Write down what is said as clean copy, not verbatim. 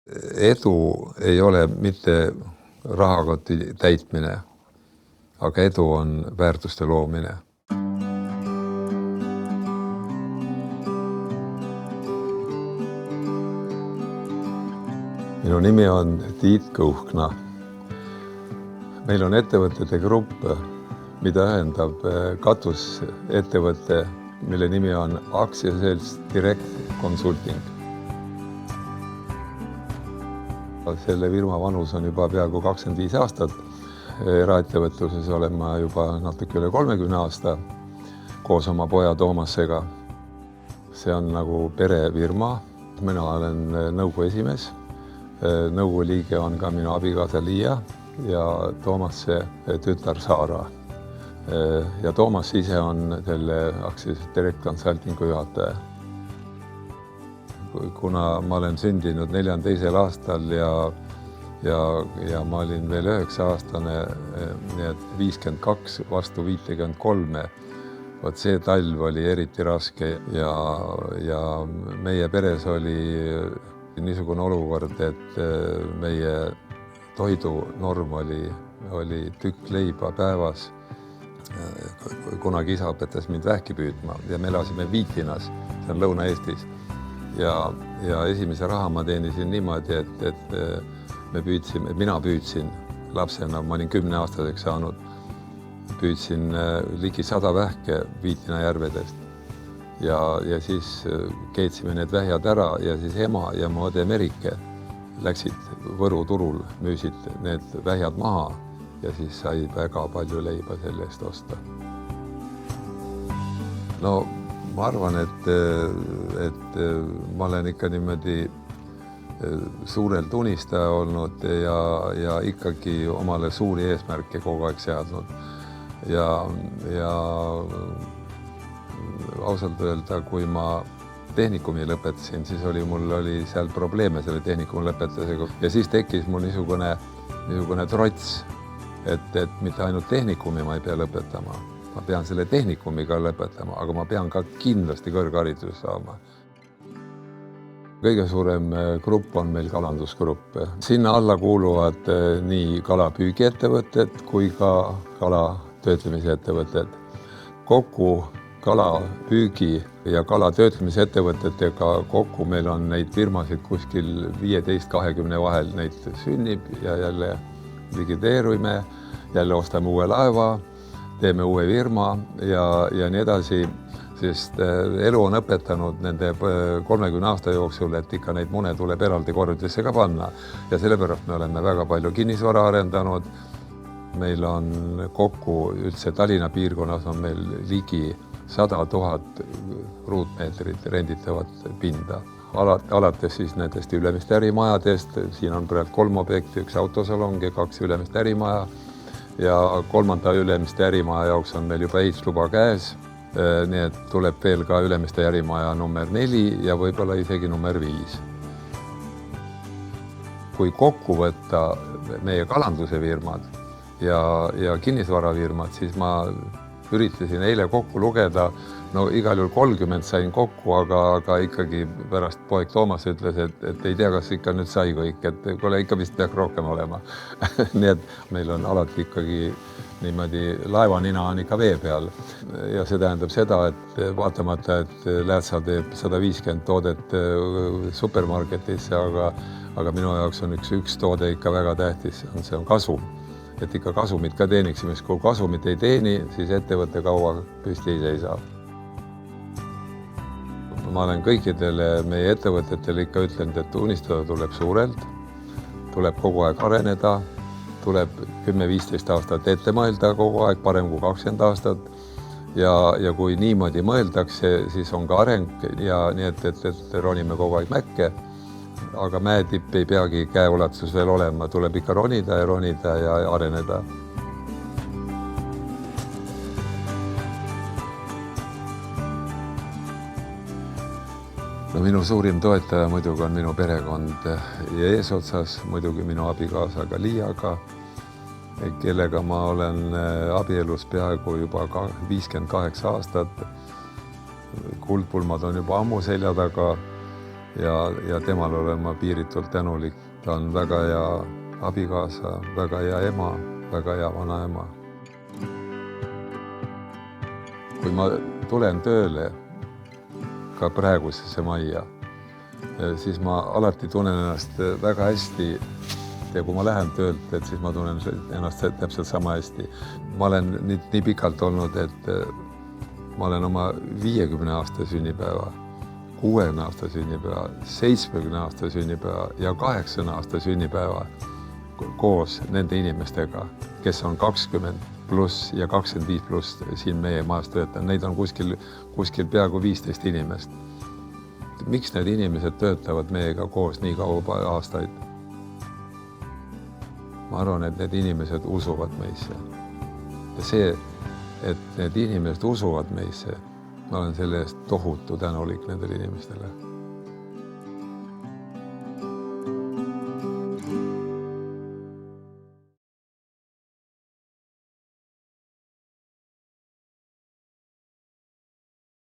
Edu ei ole mitte rahakoti täitmine, aga edu on väärtuste loomine. Minu nimi on Tiit Kõuhkna. Meil on ettevõtete grupp, mida ühendab katusettevõte, mille nimi on Aktsiaselts Direct Consulting. Selle firma vanus on juba peaaegu 25 aastat. Eraettevõtluses olen ma juba natuke üle 30 aasta koos oma poja Toomasega. See on nagu perefirma. Mina olen nõukogu esimees. Nõukogu liige on ka minu abikaasa Liia ja Toomase tütar Saara. Ja Toomas ise on selle Aktsiaselts Direct Consultingu juhataja. Kuna ma olen sündinud 42. aastal ja ma olin veel 9-aastane, nii et 52 vastu 53, vot see talv oli eriti raske ja meie peres oli niisugune olukord, et meie toidunorm oli tükk leiba päevas. Kunagi isa õpetas mind vähki püüdma ja me elasime Viitinas, see on Lõuna-Eestis. Ja esimese raha ma teenisin niimoodi, et mina püüdsin lapsena, ma olin 10-aastaseks saanud, püüdsin ligi 100 vähke Viitina järvedest ja siis keetsime need vähjad ära ja siis ema ja mu õde Merike läksid Võru turul, müüsid need vähjad maha ja siis sai väga palju leiba selle eest osta. No ma arvan, et ma olen ikka niimoodi suurelt unistaja olnud ja ikkagi omale suuri eesmärke kogu aeg seadnud. Ja ausalt öelda, kui ma tehnikumi lõpetasin, siis mul oli seal probleeme selle tehnikumi lõpetusega. Ja siis tekkis mul niisugune trots, et mitte ainult tehnikumi ma ei pea lõpetama. Ma pean selle tehnikumiga lõpetama, aga ma pean ka kindlasti kõrghariduse saama. Kõige suurem grupp on meil kalandusgrupp. Sinna alla kuuluvad nii kalapüügiettevõtted kui ka kalatöötlemise ettevõtted. Kokku kalapüügi ja kalatöötlemise ettevõtetega kokku meil on neid firmasid kuskil 15-20 vahel. Neid sünnib ja jälle likvideerime, jälle ostame uue laeva, teeme uue firma ja nii edasi, sest elu on õpetanud nende 30 aasta jooksul, et ikka neid mune tuleb eraldi korrutisse ka panna. Ja sellepärast me oleme väga palju kinnisvara arendanud. Meil on kokku üldse Tallinna piirkonnas on meil ligi 100 000 ruutmeetrit renditavat pinda. Alates siis nendest Ülemiste ärimajadest, siin on praegu 3 objekti, 1 autosalong ja 2 Ülemiste ärimaja. Ja 3. Ülemiste ärimaja jaoks on meil juba ehitusluba käes, nii et tuleb veel ka Ülemiste ärimaja number 4 ja võib-olla isegi number 5. Kui kokku võtta meie kalanduse firmad ja kinnisvarafirmad, siis ma üritasin eile kokku lugeda, no igal juhul 30 sain kokku, aga ikkagi pärast poeg Toomas ütles, et ei tea, kas ikka nüüd sai kõik, et kuule, ikka vist peaks rohkem olema. Nii et meil on alati ikkagi niimoodi laevanina on ikka vee peal. Ja see tähendab seda, et vaatamata, et Läätsa teeb 150 toodet supermarketisse, aga minu jaoks on üks toode ikka väga tähtis, see on kasum. Et ikka kasumit ka teeniksime, sest kui kasumit ei teeni, siis ettevõtte kaua püsti ei seisa. Ma olen kõikidele meie ettevõtetele ikka ütlenud, et unistada tuleb suurelt, tuleb kogu aeg areneda, tuleb 10-15 aastat ette mõelda kogu aeg, parem kui 20 aastat. Ja kui niimoodi mõeldakse, siis on ka areng ja nii, et ronime kogu aeg mäkke. Aga mäetipp ei peagi käeulatus veel olema, tuleb ikka ronida ja areneda. No, minu suurim toetaja muidugi on minu perekond ja eesotsas muidugi minu abikaasaga Liiaga, kellega ma olen abielus peaaegu juba 58 aastat. Kuldpulmad on juba ammu selja taga. ja temal olen ma piiritult tänulik. Ta on väga hea abikaasa, väga hea ema, väga hea vanaema. Kui ma tulen tööle ka praegusesse majja, siis ma alati tunnen ennast väga hästi. Ja kui ma lähen töölt, siis ma tunnen ennast täpselt sama hästi. Ma olen nii pikalt olnud, et ma olen oma 50 aasta sünnipäeva, 60 aasta sünnipäeva, 70 aasta sünnipäeva ja 80 aasta sünnipäeva koos nende inimestega, kes on 20 pluss ja 25 pluss siin meie majas töötanud. Neid on kuskil peaaegu 15 inimest. Miks need inimesed töötavad meiega koos nii kaua aastaid? Ma arvan, et need inimesed usuvad meisse. Ja see, et need inimesed usuvad meisse, ma olen selle eest tohutu tänulik nendele inimestele.